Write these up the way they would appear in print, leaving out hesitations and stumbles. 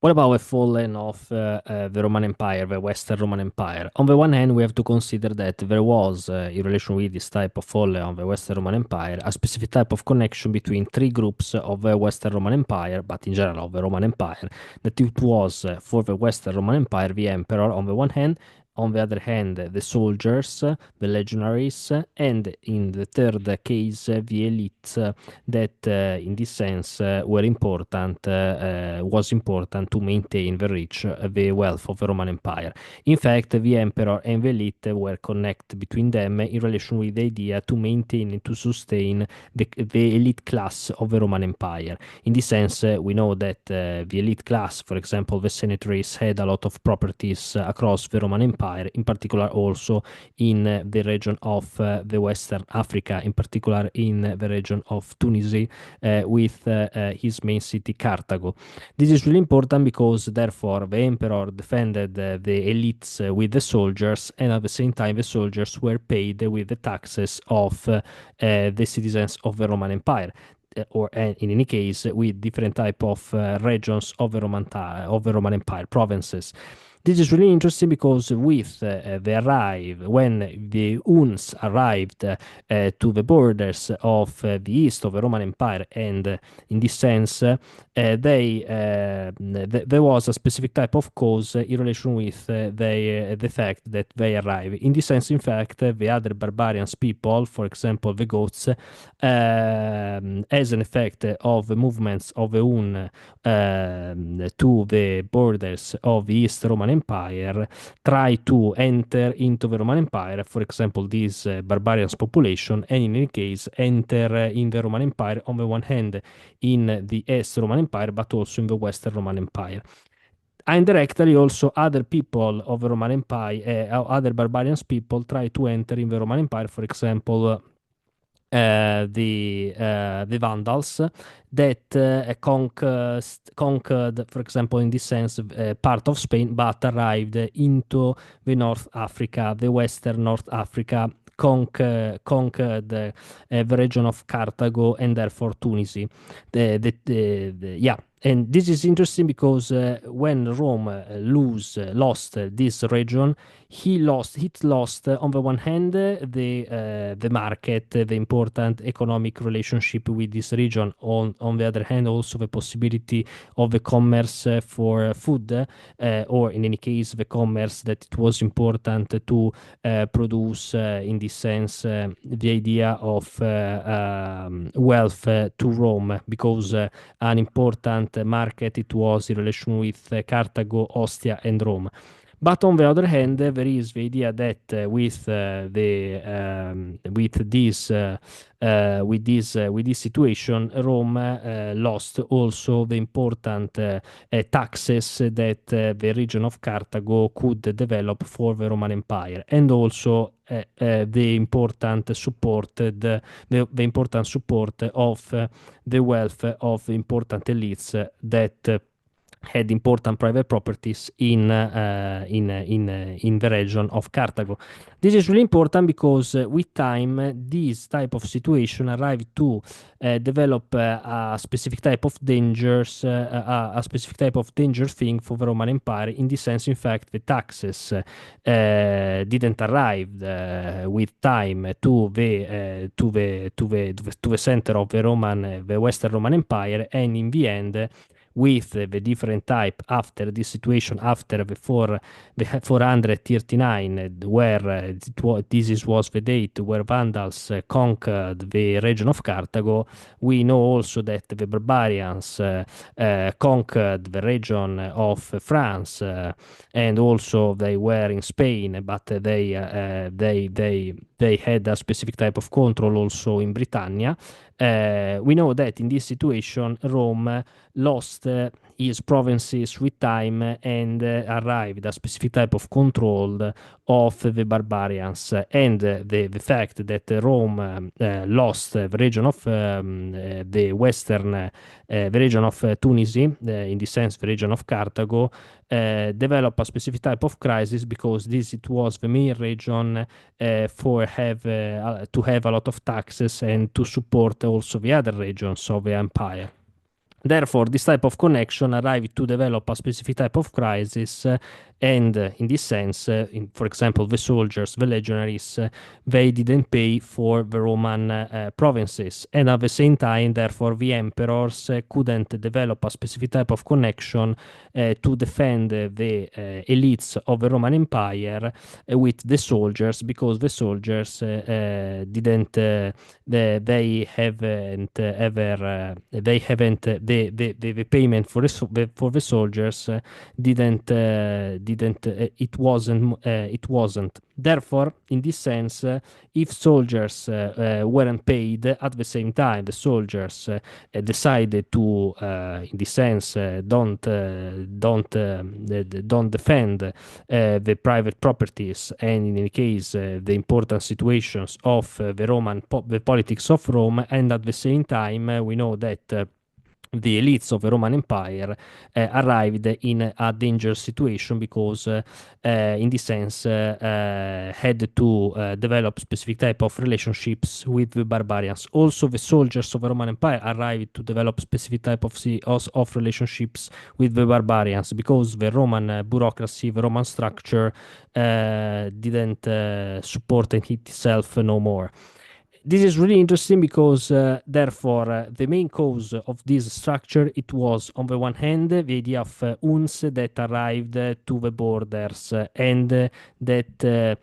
What about the falling of the Roman Empire, the Western Roman Empire? On the one hand, we have to consider that there was, in relation with this type of fall of the Western Roman Empire, a specific type of connection between three groups of the Western Roman Empire, but in general of the Roman Empire, that it was for the Western Roman Empire, the emperor on the one hand, on the other hand, the soldiers, the legionaries, and in the third case, the elites that in this sense was important to maintain the wealth of the Roman Empire. In fact, the emperor and the elite were connected between them in relation with the idea to maintain and to sustain the elite class of the Roman Empire. In this sense, we know that the elite class, for example, the senatories, had a lot of properties across the Roman Empire, in particular also in the region of the Western Africa, in particular in the region of Tunisia, with his main city, Carthago. This is really important because, therefore, the emperor defended the elites with the soldiers, and at the same time, the soldiers were paid with the taxes of the citizens of the Roman Empire. Or in any case, with different type of regions of of the Roman Empire, provinces. This is really interesting because when the Huns arrived to the borders of the east of the Roman Empire, and in this sense, there was a specific type of cause in relation with the fact that they arrived. In this sense, in fact, the other barbarians people, for example, the Goths, as an effect of the movements of the Hun to the borders of the East Roman Empire, try to enter into the Roman Empire, for example, this barbarians population, and in any case enter in the Roman Empire on the one hand in the East Roman Empire, but also in the Western Roman Empire. Indirectly, also other people of the Roman Empire, other barbarians people try to enter in the Roman Empire, for example, the Vandals that conquered, for example, in this sense, part of Spain, but arrived into the North Africa, the Western North Africa, conquered the region of Carthago and therefore Tunisia. Yeah. And this is interesting because when Rome lost this region, it lost on the one hand the market, the important economic relationship with this region. On the other hand, also the possibility of the commerce for food, or in any case, the commerce that it was important to produce, in this sense, the idea of wealth to Rome, because an important market it was in relation with Carthago, Ostia, and Rome. But on the other hand, there is the idea that with this situation, Rome lost also the important taxes that the region of Carthago could develop for the Roman Empire, and also the important support the important support of the wealth of important elites that had important private properties in the region of Carthago. This is really important because with time, this type of situation arrived to develop a specific type of dangers, a specific type of dangerous thing for the Roman Empire. In this sense, in fact, the taxes didn't arrive with time to the center of the Western Roman Empire, and in the end, with the different type after this situation, after the 439, where this was the date where Vandals conquered the region of Carthago. We know also that the barbarians conquered the region of France, and also they were in Spain, but they had a specific type of control also in Britannia. We know that in this situation, Rome lost his provinces with time and arrived a specific type of control of the barbarians. And the fact that Rome lost the region of the western, the region of Tunisia, in this sense, the region of Carthago, developed a specific type of crisis because it was the main region to have a lot of taxes and to support also the other regions of the empire. Therefore, this type of connection arrived to develop a specific type of crisis, and in this sense, for example, the soldiers, the legionaries, they didn't pay for the Roman provinces, and at the same time, therefore, the emperors couldn't develop a specific type of connection to defend the elites of the Roman Empire with the soldiers, because the soldiers didn't they haven't ever they haven't the payment for for the soldiers didn't it wasn't. Therefore, in this sense, if soldiers weren't paid at the same time, the soldiers decided to, in this sense, don't defend the private properties, and in any case, the important situations of the politics of Rome, and at the same time, we know that. The elites of the Roman Empire arrived in a dangerous situation because, in this sense, had to develop specific type of relationships with the barbarians. Also, the soldiers of the Roman Empire arrived to develop specific type of relationships with the barbarians, because the Roman bureaucracy, the Roman structure, didn't support itself no more. This is really interesting because, therefore, the main cause of this structure, it was, on the one hand, the idea of uns that arrived to the borders and that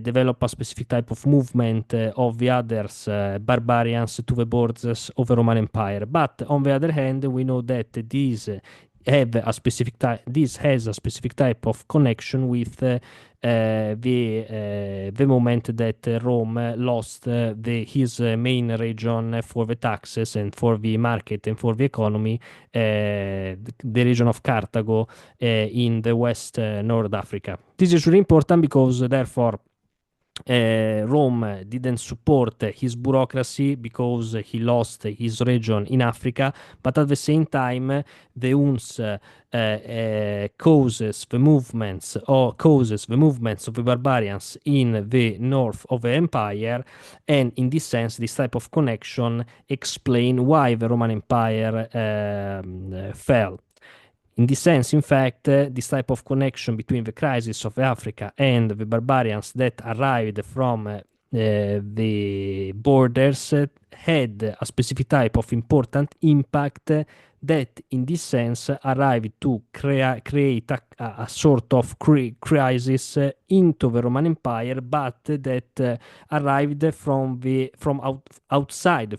develop a specific type of movement of the others, barbarians, to the borders of the Roman Empire. But on the other hand, we know that this has a specific type of connection with the moment that Rome lost his main region for the taxes and for the market and for the economy, the region of Carthago in the West North Africa. This is really important because, therefore, Rome didn't support his bureaucracy because he lost his region in Africa, but at the same time, the UNS causes the movements of the barbarians in the north of the empire, and in this sense, this type of connection explain why the Roman Empire fell. In this sense, in fact, this type of connection between the crisis of Africa and the barbarians that arrived from the borders had a specific type of important impact that, in this sense, arrived to create a sort of crisis into the Roman Empire, but that arrived from outside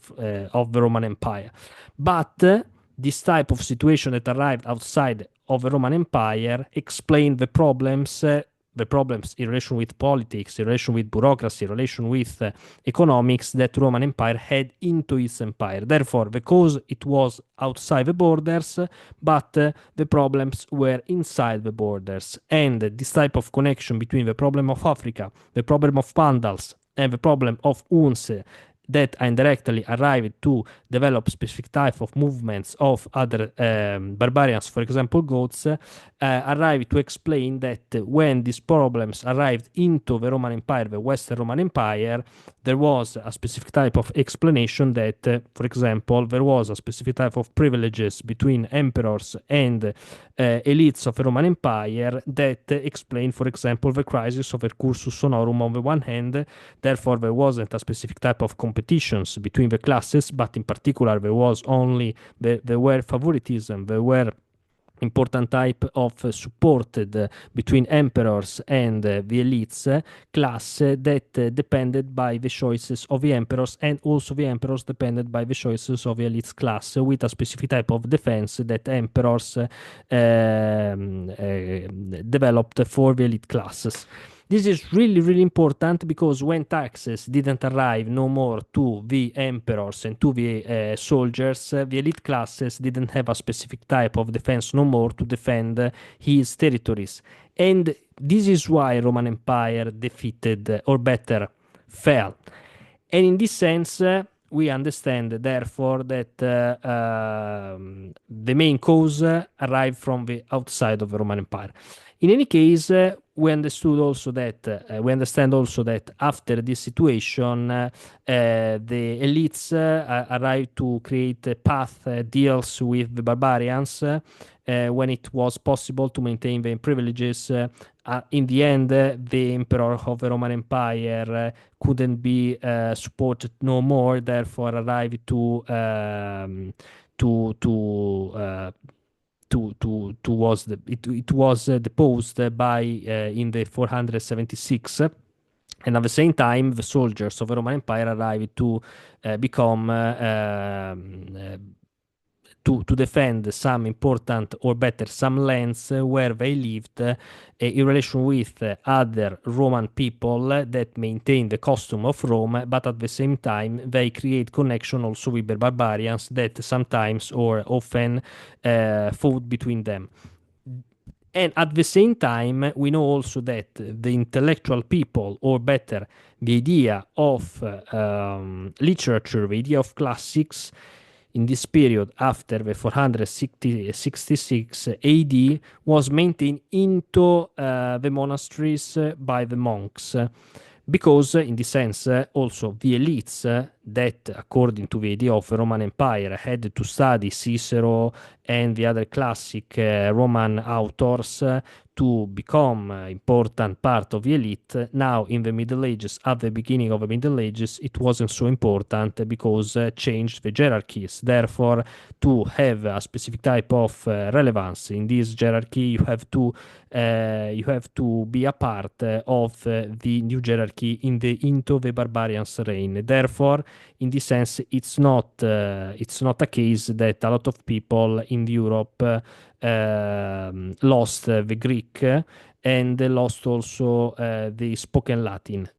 of the Roman Empire. But this type of situation that arrived outside of the Roman Empire explained the problems in relation with politics, in relation with bureaucracy, in relation with economics that the Roman Empire had into its empire. Therefore, because it was outside the borders, but the problems were inside the borders. And this type of connection between the problem of Africa, the problem of Vandals, and the problem of Huns that indirectly arrived to develop specific type of movements of other barbarians, for example, Goths, arrived to explain that when these problems arrived into the Roman Empire, the Western Roman Empire, there was a specific type of explanation that, for example, there was a specific type of privileges between emperors and elites of the Roman Empire that explain, for example, the crisis of the cursus honorum on the one hand. Therefore, there wasn't a specific type of competitions between the classes, but in particular, there were favoritism, there were important type of supported between emperors and the elites class that depended by the choices of the emperors, and also the emperors depended by the choices of the elites class, with a specific type of defense that emperors developed for the elite classes. This is really, really important because when taxes didn't arrive no more to the emperors and to the soldiers, the elite classes didn't have a specific type of defense no more to defend his territories. And this is why Roman Empire defeated, or better, fell. And in this sense, we understand, therefore, that the main cause arrived from the outside of the Roman Empire. In any case, we understood also that we understand also that after this situation, the elites arrived to create path deals with the barbarians when it was possible to maintain their privileges. In the end, the emperor of the Roman Empire couldn't be supported no more, therefore arrived to was it was deposed by in the 476, and at the same time the soldiers of the Roman Empire arrived to become to defend some important, or better, some lands where they lived in relation with other Roman people that maintain the custom of Rome, but at the same time they create connection also with the barbarians that sometimes or often fought between them. And at the same time, we know also that the intellectual people, or better, the idea of literature, the idea of classics, in this period after the 466 AD was maintained into the monasteries by the monks. Because, in this sense, also the elites that, according to the idea of the Roman Empire, had to study Cicero and the other classic Roman authors to become important part of the elite. Now, in the Middle Ages, at the beginning of the Middle Ages, it wasn't so important because changed the hierarchies. Therefore, to have a specific type of relevance in this hierarchy, you have to be a part of the new hierarchy into the barbarians' reign. Therefore, in this sense, it's not a case that a lot of people in Europe lost the Greek and lost also the spoken Latin.